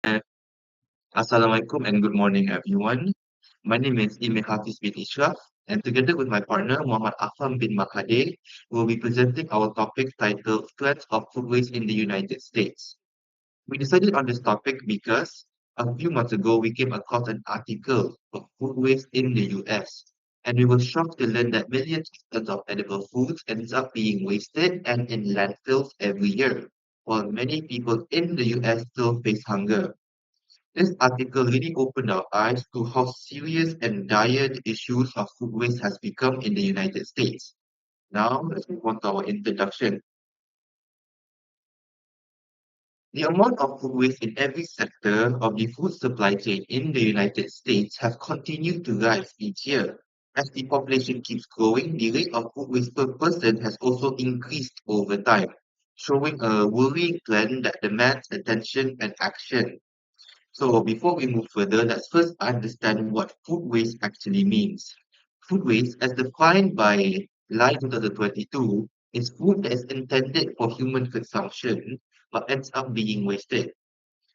Uh, Assalamualaikum and good morning, everyone. My name is Ime Hafiz bin Ishraf, and together with my partner Muhammad Afam bin Makhadir, we'll be presenting our topic titled Threats of Food Waste in the United States. We decided on this topic because a few months ago we came across an article of food waste in the US, and we were shocked to learn that millions of tons of edible foods ends up being wasted and in landfills every year, while many people in the US still face hunger. This article really opened our eyes to how serious and dire the issues of food waste has become in the United States. Now, let's move on to our introduction. The amount of food waste in every sector of the food supply chain in the United States have continued to rise each year. As the population keeps growing, the rate of food waste per person has also increased over time, showing a worrying trend that demands attention and action. So before we move further, let's first understand what food waste actually means. Food waste, as defined by LI 2022, is food that is intended for human consumption but ends up being wasted.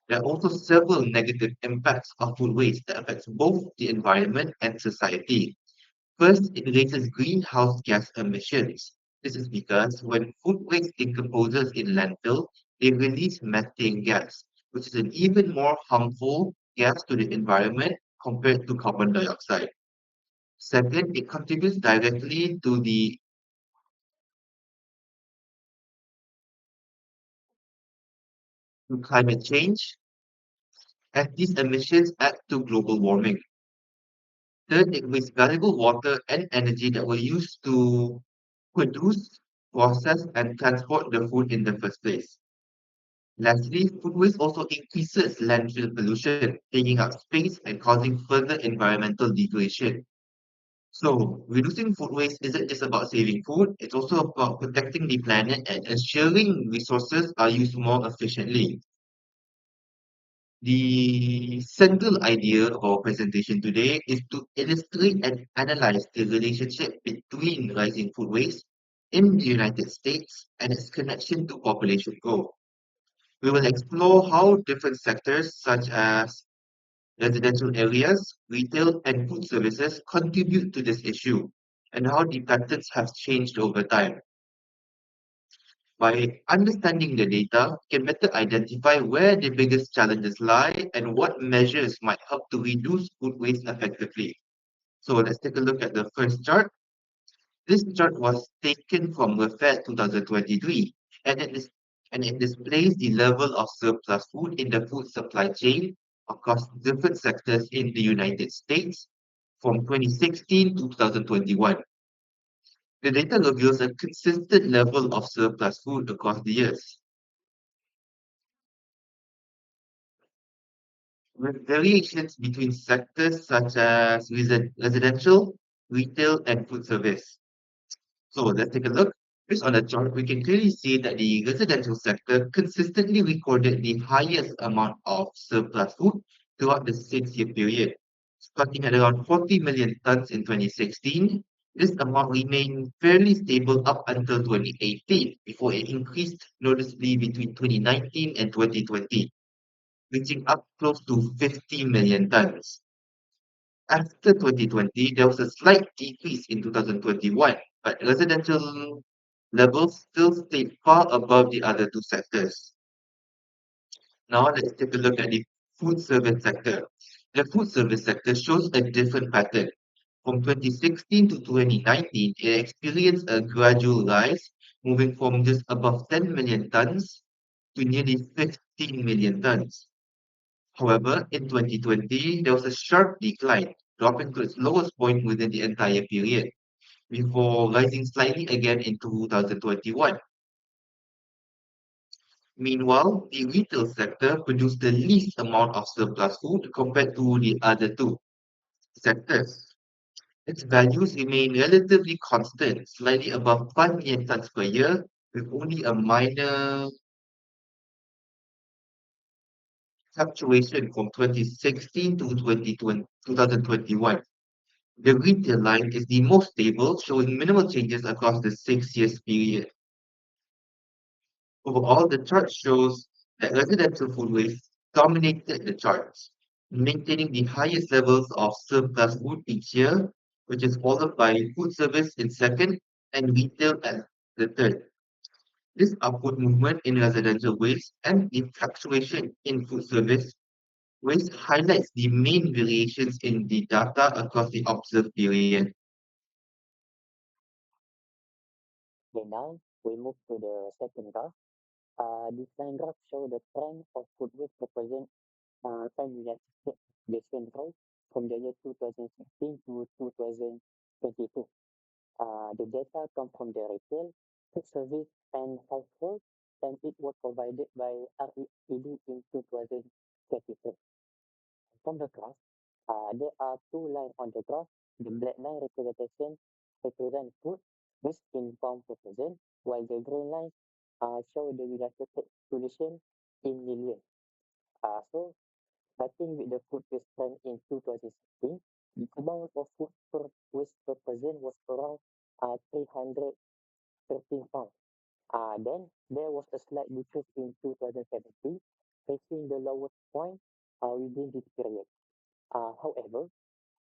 There are also several negative impacts of food waste that affects both the environment and society. First, it raises greenhouse gas emissions. This is because when food waste decomposes in landfill, they release methane gas, which is an even more harmful gas to the environment compared to carbon dioxide. Second, it contributes directly to climate change, as these emissions add to global warming. Third, it wastes valuable water and energy that were used to produce, process, and transport the food in the first place. Lastly, food waste also increases landfill pollution, taking up space and causing further environmental degradation. So, reducing food waste isn't just about saving food, it's also about protecting the planet and ensuring resources are used more efficiently. The central idea of our presentation today is to illustrate and analyze the relationship between rising food waste in the United States and its connection to population growth. We will explore how different sectors such as residential areas, retail, and food services contribute to this issue, and how the patterns have changed over time. By understanding the data, we can better identify where the biggest challenges lie and what measures might help to reduce food waste effectively. So let's take a look at the first chart. This chart was taken from Welfare 2023, and it displays the level of surplus food in the food supply chain across different sectors in the United States from 2016 to 2021. The data reveals a consistent level of surplus food across the years, with variations between sectors such as residential, retail, and food service. So let's take a look. Based on the chart, we can clearly see that the residential sector consistently recorded the highest amount of surplus food throughout the 6-year period. Starting at around 40 million tons in 2016, this amount remained fairly stable up until 2018 before it increased noticeably between 2019 and 2020, reaching up close to 50 million tons. After 2020, there was a slight decrease in 2021, but residential levels still stayed far above the other two sectors. Now let's take a look at the food service sector. The food service sector shows a different pattern. From 2016 to 2019, it experienced a gradual rise, moving from just above 10 million tons to nearly 15 million tons. However, in 2020, there was a sharp decline, dropping to its lowest point within the entire period, before rising slightly again in 2021. Meanwhile, the retail sector produced the least amount of surplus food compared to the other two sectors. Its values remain relatively constant, slightly above 5 million tons per year, with only a minor fluctuation from 2016 to 2021. The retail line is the most stable, showing minimal changes across the 6 years period. Overall, the chart shows that residential food waste dominated the charts, maintaining the highest levels of surplus food each year, which is followed by food service in second and retail at the third. This upward movement in residential waste and the fluctuation in food service waste highlights the main variations in the data across the observed period. Okay, now we move to the second graph. This line graph show the trend of food waste represent time United States baseline growth from the year 2016 to 2022. The data come from the retail, food service, and household, and it was provided by REED in 2023. From the graph, there are two lines on the graph. The black line represent food waste in pound per percent, while the green line show the United States population in millions. So starting with the food waste trend in 2016, the amount of food per waste per person was around 313 pounds. Then there was a slight decrease in 2017, facing the lowest point within this period. However,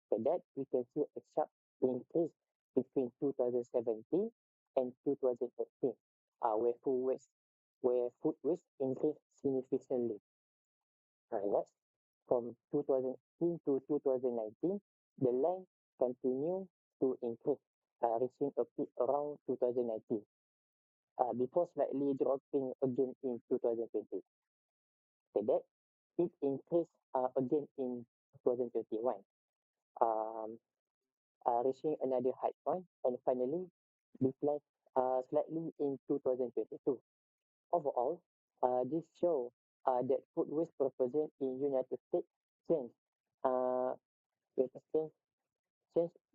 for that, we can see a sharp increase between 2017 and 2018, where food waste increased significantly. Next, from 2018 to 2019, the line continued to increase, reaching a peak around 2019, before slightly dropping again in 2020. After that, it increased again in 2021, um, reaching another high point, and finally declined slightly in 2022. Overall, this shows that food waste represent in United States change. Uh, with a change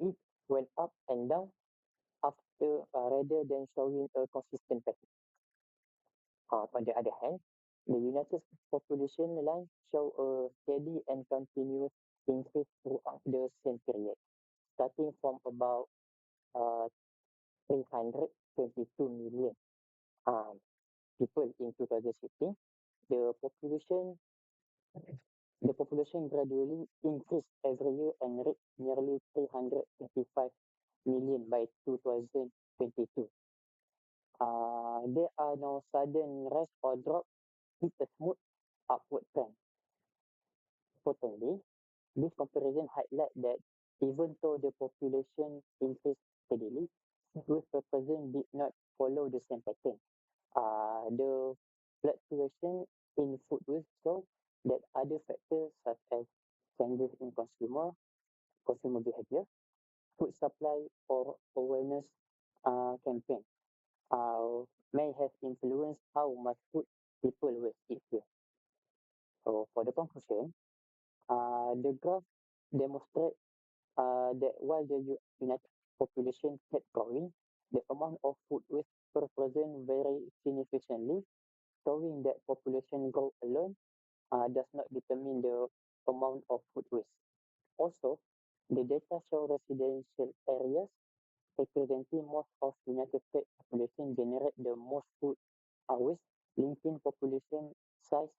it went up and down after rather than showing a consistent pattern. On the other hand, the United States population line show a steady and continuous increase throughout the same period, starting from about uh, 322 million um, people in 2016. The population the population gradually increased every year and reached nearly 325 million by 2022. There are no sudden rise or drop, it's a smooth upward trend. Importantly, this comparison highlights that even though the population increased steadily, growth represent did not follow the same pattern. The fluctuation in food waste show that other factors such as changes in consumer behavior, food supply, or awareness campaign may have influenced how much food people will eat here. So for the conclusion, the graph demonstrates that while the United population kept growing, the amount of food waste per person very significantly, showing that population growth alone does not determine the amount of food waste. Also, the data show residential areas representing most of United States population generate the most food waste, linking population size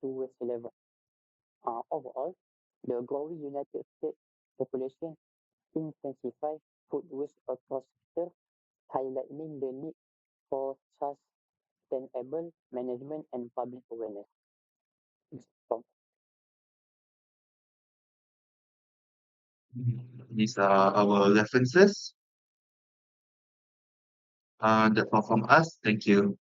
to waste level. Overall, the growing United States population intensifies food waste across sectors, highlighting the need for sustainable management and public awareness. So, These are our references. That's all from us. Thank you.